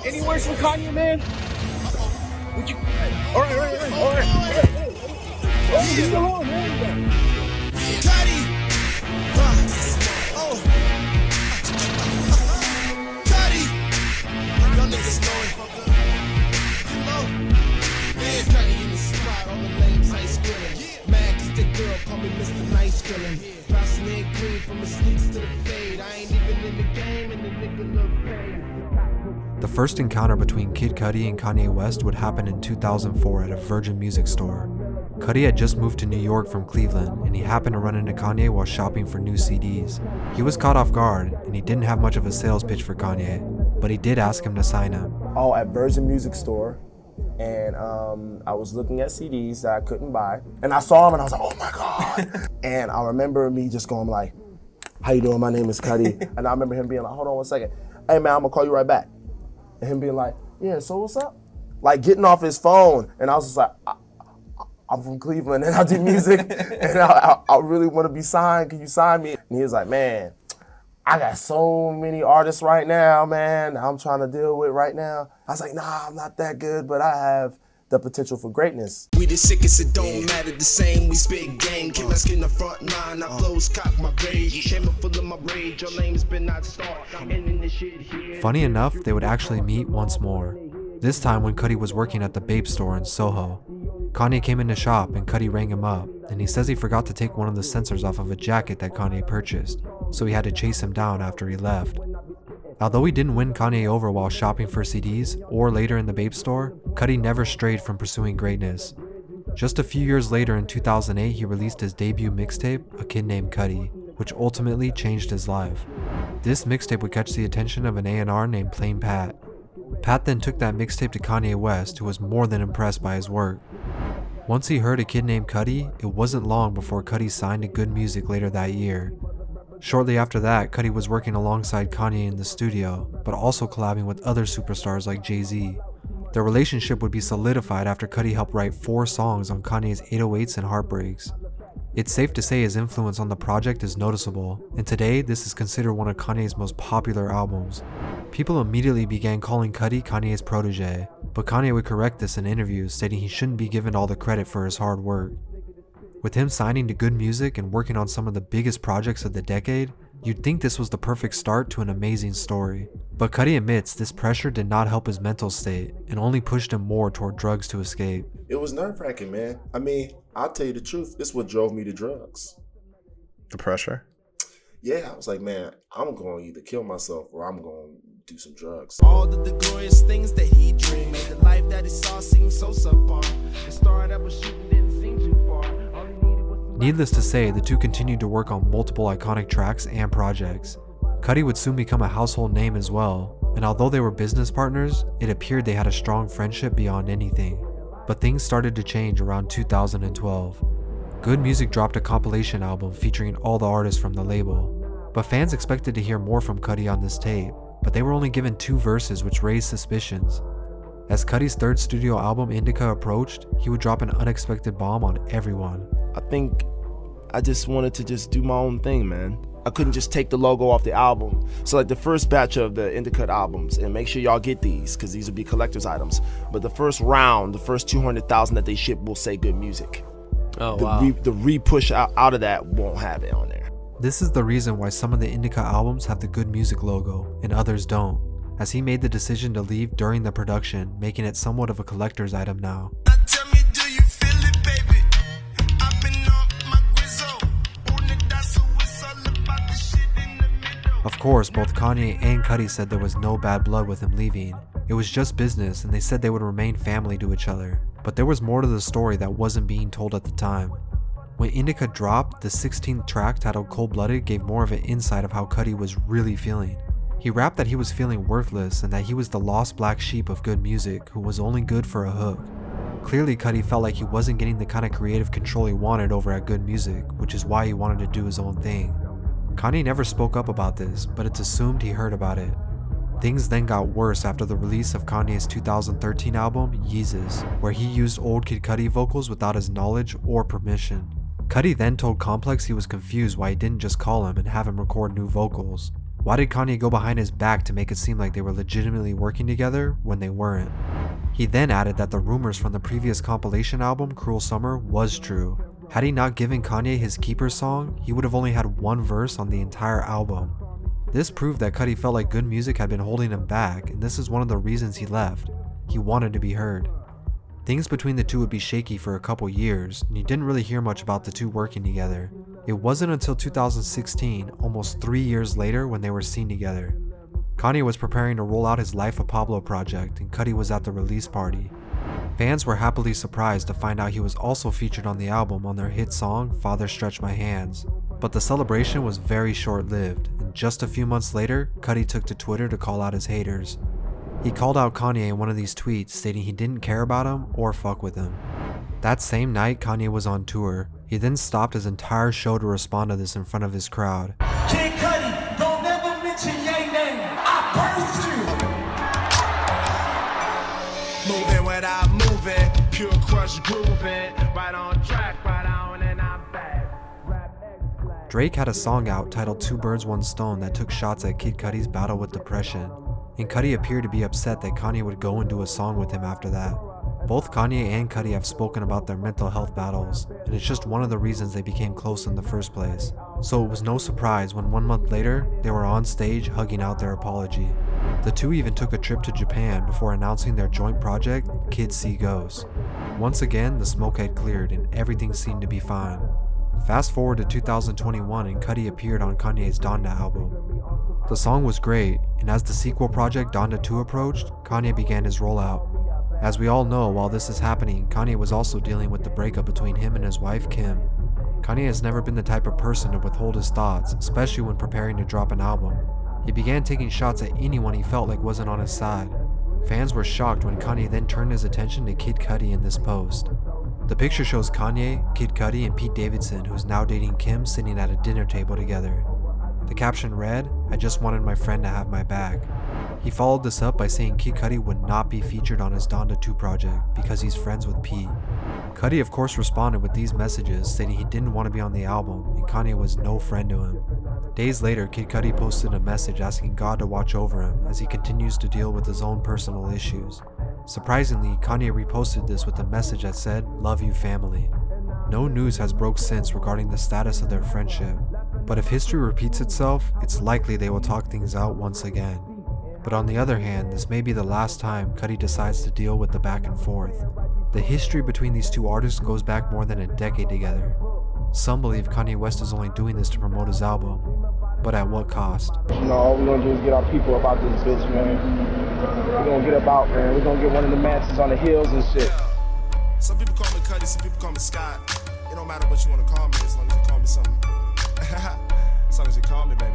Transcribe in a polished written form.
Any words from Kanye, man? Would you? All right. Oh, leave it alone, man. Cudi, oh, Cudi, y'all niggas know it, fucker. You know, man, Cudi in the spot on the lanes ice skillin'. Mad 'cause that girl call me Mr. Nice Skillin'. Bouncing in green from the sneaks to the fade. I ain't even in the game and the nigga look paid. The first encounter between Kid Cudi and Kanye West would happen in 2004 at a Virgin Music store. Cudi had just moved to New York from Cleveland, and he happened to run into Kanye while shopping for new CDs. He was caught off guard, and he didn't have much of a sales pitch for Kanye, but he did ask him to sign him. Oh, at Virgin Music store, and I was looking at CDs that I couldn't buy, and I saw him, and I was like, oh my God. And I remember me just going like, how you doing? My name is Cudi. And I remember him being like, hold on one second. Hey man, I'm gonna call you right back. And him being like, yeah, so what's up? Like getting off his phone, and I was just like, I'm from Cleveland and I do music and I really want to be signed. Can you sign me? And he was like, man, I got so many artists right now, man, I'm trying to deal with right now. I was like, nah, I'm not that good, but I have the potential for greatness. We the sickest, it don't matter the same. We spit game, keep us in the front line. I flows cock my rage, chamber full of my rage. Your name's been not start. I'm ending this shit here. Funny enough, they would actually meet once more. This time when Cudi was working at the Bape store in Soho. Kanye came in to shop and Cudi rang him up, and he says he forgot to take one of the sensors off of a jacket that Kanye purchased, so he had to chase him down after he left. Although he didn't win Kanye over while shopping for CDs or later in the Bape store, Cudi never strayed from pursuing greatness. Just a few years later in 2008, he released his debut mixtape, A Kid Named Cudi, which ultimately changed his life. This mixtape would catch the attention of an A&R named Plain Pat. Pat then took that mixtape to Kanye West, who was more than impressed by his work. Once he heard A Kid Named Cudi, it wasn't long before Cudi signed to Good Music later that year. Shortly after that, Cudi was working alongside Kanye in the studio, but also collabing with other superstars like Jay-Z. Their relationship would be solidified after Cudi helped write 4 songs on Kanye's 808s and Heartbreaks. It's safe to say his influence on the project is noticeable, and today this is considered one of Kanye's most popular albums. People immediately began calling Cudi Kanye's protege, but Kanye would correct this in interviews, stating he shouldn't be given all the credit for his hard work. With him signing to Good Music and working on some of the biggest projects of the decade, you'd think this was the perfect start to an amazing story. But Cudi admits this pressure did not help his mental state and only pushed him more toward drugs to escape. It was nerve-wracking, man. I mean, I'll tell you the truth, it's what drove me to drugs. The pressure? Yeah, I was like, man, I'm going to either kill myself or I'm going to do some drugs. All of the glorious things that he dreamed made the life that he saw seem so subpar. The star that was shooting didn't seem too far. All he needed was Needless to say, the two continued to work on multiple iconic tracks and projects. Cudi would soon become a household name as well, and although they were business partners, it appeared they had a strong friendship beyond anything. But things started to change around 2012. Good Music dropped a compilation album featuring all the artists from the label, but fans expected to hear more from Cudi on this tape, but they were only given 2 verses, which raised suspicions. As Cudi's 3rd studio album Indica approached, he would drop an unexpected bomb on everyone. I think I just wanted to just do my own thing, man. I couldn't just take the logo off the album. So like the first batch of the Indica albums, and make sure y'all get these, because these will be collector's items. But the first round, the first 200,000 that they ship will say Good Music. Oh, wow. The re-push out of that won't have it on there. This is the reason why some of the Indica albums have the Good Music logo, and others don't, as he made the decision to leave during the production, making it somewhat of a collector's item now. tell me, do you feel it, baby? I've been on my grizzle. On the dance, so it's all about the shit in the middle. Of course, both Kanye and Cudi said there was no bad blood with him leaving. It was just business, and they said they would remain family to each other. But there was more to the story that wasn't being told at the time. When Indica dropped, the 16th track titled Cold Blooded gave more of an insight of how Cudi was really feeling. He rapped that he was feeling worthless and that he was the lost black sheep of Good Music who was only good for a hook. Clearly, Cudi felt like he wasn't getting the kind of creative control he wanted over at Good Music, which is why he wanted to do his own thing. Kanye never spoke up about this, but it's assumed he heard about it. Things then got worse after the release of Kanye's 2013 album, Yeezus, where he used old Kid Cudi vocals without his knowledge or permission. Cudi then told Complex he was confused why he didn't just call him and have him record new vocals. Why did Kanye go behind his back to make it seem like they were legitimately working together when they weren't? He then added that the rumors from the previous compilation album, Cruel Summer, was true. Had he not given Kanye his Keepers song, he would have only had one verse on the entire album. This proved that Cudi felt like good music had been holding him back, and this is one of the reasons he left. He wanted to be heard. Things between the two would be shaky for a couple years, and you didn't really hear much about the two working together. It wasn't until 2016, almost 3 years later, when they were seen together. Kanye was preparing to roll out his Life of Pablo project, and Cudi was at the release party. Fans were happily surprised to find out he was also featured on the album on their hit song, Father Stretch My Hands. But the celebration was very short-lived, and just a few months later, Cudi took to Twitter to call out his haters. He called out Kanye in one of these tweets, stating he didn't care about him or fuck with him. That same night, Kanye was on tour. He then stopped his entire show to respond to this in front of his crowd. Kid Cudi, don't ever mention your name. I burst you. Moving without moving, pure crush grooving, right on track, right on and I'm back. Drake had a song out titled Two Birds, One Stone that took shots at Kid Cudi's battle with depression, and Cudi appeared to be upset that Kanye would go and do a song with him after that. Both Kanye and Cudi have spoken about their mental health battles, and it's just one of the reasons they became close in the first place. So it was no surprise when 1 month later, they were on stage hugging out their apology. The two even took a trip to Japan before announcing their joint project, Kids See Ghosts. Once again, the smoke had cleared and everything seemed to be fine. Fast forward to 2021 and Cudi appeared on Kanye's Donda album. The song was great, and as the sequel project Donda 2 approached, Kanye began his rollout. As we all know, while this is happening, Kanye was also dealing with the breakup between him and his wife, Kim. Kanye has never been the type of person to withhold his thoughts, especially when preparing to drop an album. He began taking shots at anyone he felt like wasn't on his side. Fans were shocked when Kanye then turned his attention to Kid Cudi in this post. The picture shows Kanye, Kid Cudi, and Pete Davidson, who's now dating Kim, sitting at a dinner table together. The caption read, "I just wanted my friend to have my back." He followed this up by saying Kid Cudi would not be featured on his Donda 2 project because he's friends with Pete. Cudi of course responded with these messages stating he didn't want to be on the album and Kanye was no friend to him. Days later, Kid Cudi posted a message asking God to watch over him as he continues to deal with his own personal issues. Surprisingly, Kanye reposted this with a message that said, "Love you family." No news has broke since regarding the status of their friendship, but if history repeats itself, it's likely they will talk things out once again. But on the other hand, this may be the last time Cudi decides to deal with the back and forth. The history between these two artists goes back more than a decade together. Some believe Kanye West is only doing this to promote his album, but at what cost? You know, all we're gonna do is get our people about this bitch, man. We're gonna get about, man. We're gonna get one of the mansions on the hills and shit. Some people call me Cudi, some people call me Scott. It don't matter what you want to call me as long as you call me something. As long as you call me, baby.